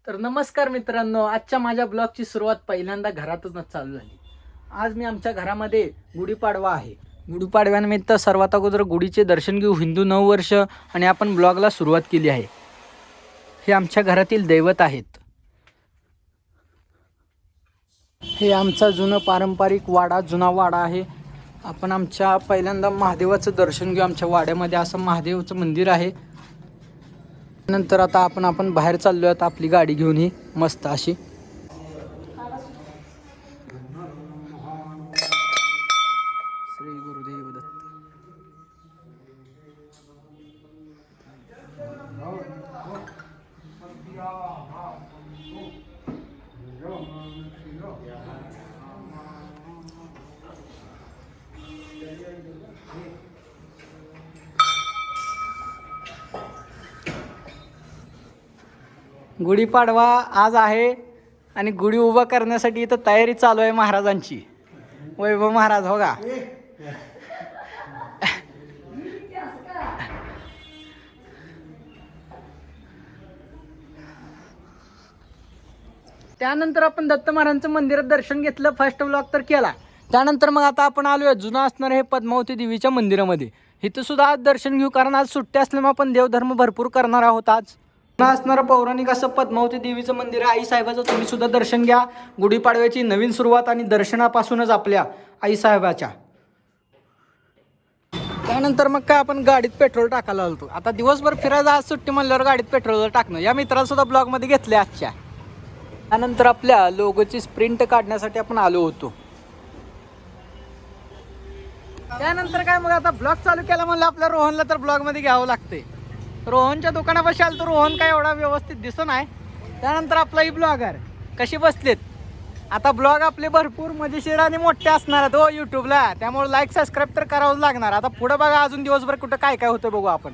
तर नमस्कार मित्रांनो, आजच्या माझ्या ब्लॉगची सुरुवात पहिल्यांदा घरातूनच चालू झाली। आज मी आमच्या घरामध्ये गुढीपाडवा आहे। गुढीपाडव्यानिमित्त सर्वात अगोदर गुढीचे दर्शन घेऊ, हिंदू नववर्ष, आणि आपण ब्लॉगला सुरुवात केली आहे। हे आमच्या घरातील दैवत आहेत। हे आमचा जुना पारंपरिक वाडा, जुना वाडा आहे। आपण आमच्या पहिल्यांदा महादेवाचं दर्शन घेऊ। आमच्या वाड्यामध्ये असं महादेवाचं मंदिर आहे। नंतर आता आपण बाहेर चाललो आहोत आपली गाडी घेऊन, ही मस्त अशी। श्री गुरुदेव दत्त। गुढीपाडवा आज आहे आणि गुढी उभा करण्यासाठी इथं तयारी चालू आहे महाराजांची। वैभव महाराज हो का? त्यानंतर आपण दत्त महाराजांचं मंदिरात दर्शन घेतलं, फर्स्ट ब्लॉक तर केला। त्यानंतर मग आता आपण आलोय जुना असणार हे पद्मावती देवीच्या मंदिरामध्ये। इथं सुद्धा आज दर्शन घेऊ, कारण आज सुट्टी असल्यामुळे आपण देवधर्म भरपूर करणार आहोत। आज जुना असणारं पौराणिक असं पद्मावती देवीचं मंदिर आहे। आई साहेबाचं तुम्ही सुद्धा दर्शन घ्या। गुढीपाडव्याची नवीन सुरुवात आणि दर्शनापासूनच आपल्या आई साहेबाच्या। त्यानंतर मग काय आपण गाडीत पेट्रोल टाकायला आलो। आता दिवसभर फिरायला, आज सुट्टी म्हणल्यावर गाडीत पेट्रोल टाकणं, या मित्राला सुद्धा ब्लॉगमध्ये घेतले आजच्या। त्यानंतर आपल्या लोगोची स्प्रिंट काढण्यासाठी आपण आलो होतो। त्यानंतर काय मग आता ब्लॉग चालू केला म्हणलं आपल्या रोहनला तर ब्लॉगमध्ये घ्यावं लागते। रोहनच्या दुकानापाशी आलो तर रोहन काय एवढा व्यवस्थित दिसत नाही। त्यानंतर आपला ही ब्लॉगर कशी बसलेत। आता ब्लॉग आपले भरपूर मजेशीर आणि मोठे असणार आहेत हो यूट्यूबला, त्यामुळे लाईक सबस्क्राईब तर करावंच लागणार। आता पुढे बघा अजून दिवसभर कुठं काय काय होतं बघू आपण।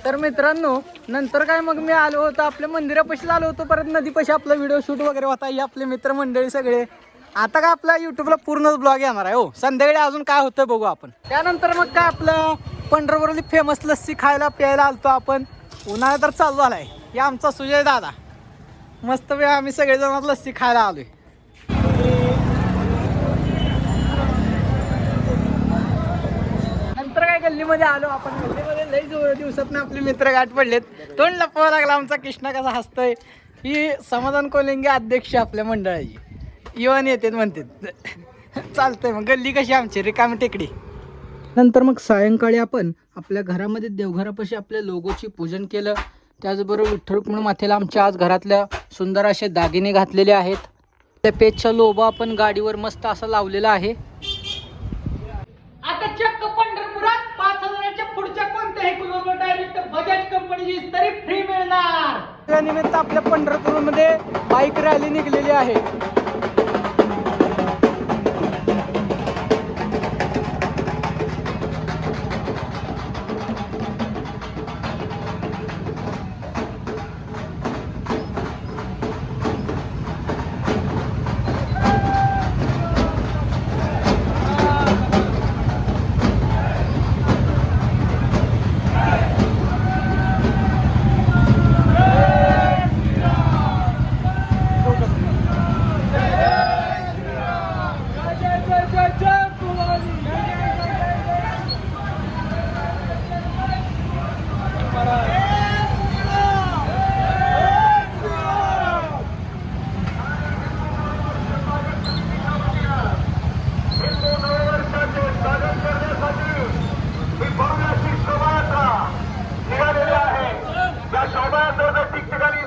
तर मित्रांनो, नंतर काय मग मी आलो होतो आपल्या मंदिरापाशी आलो होतो, परत नदीपाशी आपला व्हिडिओ शूट वगैरे होता। ही आपले मित्रमंडळी सगळे। आता काय आपल्या युट्यूबला पूर्णच ब्लॉग येणार आहे हो। संध्याकाळी अजून काय होतं बघू आपण। त्यानंतर मग काय आपलं पंढरपूरली फेमस लस्सी खायला प्यायला आलतो आपण। उन्हाळा तर चालू झालाय। हे आमचा सुजय दादा, मस्त वेळ आम्ही सगळेजण लस्सी खायला आलोय। नंतर काय गल्लीमध्ये आलो आपण। गल्लीमध्ये लई दिवसातून आपले मित्र गाठ पडलेत। तोंड लपवावं लागला आमचा कृष्णा कसा हसतोय। ही समाधान कोलिंगे अध्यक्ष आपल्या मंडळाची, येऊन येते म्हणते। चालतंय मग, गल्ली कशी आमची रिकामी टेकडी। नंतर मग सायंकाळी आपण आपल्या घरामध्ये देवघरापाशी आपल्या लोगोची पूजन केलं। त्याचबरोबर विठ्ठल रुक्मिणी मातेला आमच्या आज घरातल्या सुंदर असे दागिने घातलेले आहेत। त्या पेजचा लोबा आपण गाडीवर मस्त असा लावलेला आहे। आता चक्क पंढरपुरात 5000च्या पुढच्या कोणत्याही किलोमीटर डायरेक्ट बजाज कंपनीची तरी फ्री मिळणार। त्यानिमित्त आपल्या पंढरपूरमध्ये बाईक रॅली निघलेली आहे।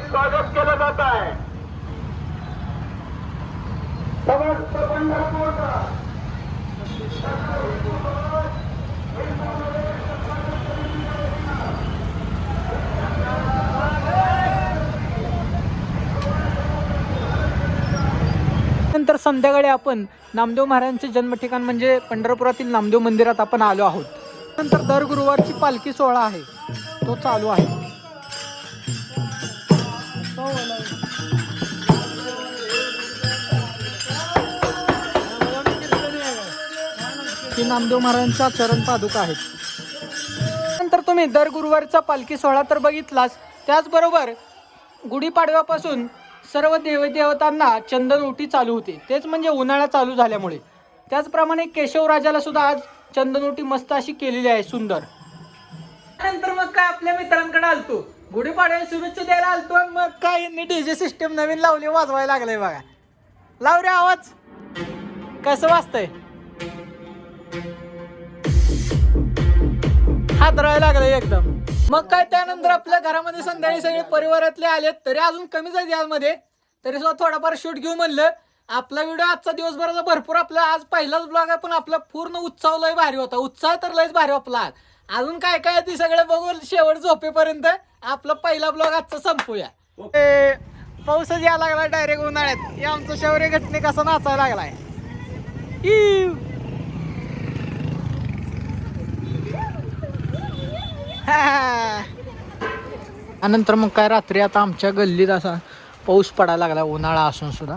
स्वागत केलं जात आहे। समस्त पंढरपूरचा नंतर संध्याकाळी आपण नामदेव महाराजांचे जन्म ठिकाण म्हणजे पंढरपुरातील नामदेव मंदिरात आपण आलो आहोत। नंतर दर गुरुवारची पालखी सोहळा आहे, तो चालू आहे। की नामदेव महाराजांच्या चरण पादुका आहेत। नंतर तुम्ही दर गुरुवारचा पालखी सोहळा तर बघितलाच, त्याचबरोबर गुढीपाडव्यापासून सर्व देवदेवतांना चंदनउटी चालू होते, तेच म्हणजे उन्हाळा चालू झाल्यामुळे. त्याचप्रमाणे केशवराजाला सुद्धा आज चंदनउटी मस्त अशी केलेली आहे, सुंदर. त्यानंतर मग काय आपल्या मित्रांकडे आलतो, गुढीपाडव्याला शुभेच्छा द्यायला आलतो. आणि मग काय यांनी डीजे सिस्टम नवीन लावली, वाजवायला लागलंय बघा. लाव रे आवाज, कसं वाजतंय, हादरायला लागलंय एकदम. मग काय त्यानंतर आपल्या घरामध्ये संध्याकाळी सगळे परिवारातले आलेत, तरी अजून कमीच आहे यामध्ये, तरी सुद्धा थोडाफार शूट घेऊ म्हणलं. आपला व्हिडिओ आजचा दिवसभराचा भरपूर, आपला आज पहिलाच ब्लॉग आहे, पण आपला पूर्ण उत्साह लय भारी होता. उत्साह तर लयच भारी आपला. अजून काय काय ती सगळं बघून शेवट झोपेपर्यंत आपला पहिला ब्लॉग आजचा संपूया. पाऊसच यायला लागला डायरेक्ट उन्हाळ्यात. हे आमचा शौर्य घटने कसा नाचायला लागलाय. त्यानंतर मग काय रात्री आता आमच्या गल्लीत असा पाऊस पडायला लागला, उन्हाळा असून सुद्धा.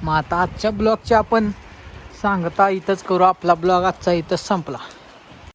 मग आता आजच्या ब्लॉगची आपण सांगता इथंच करू. आपला ब्लॉग आजचा इथंच संपला.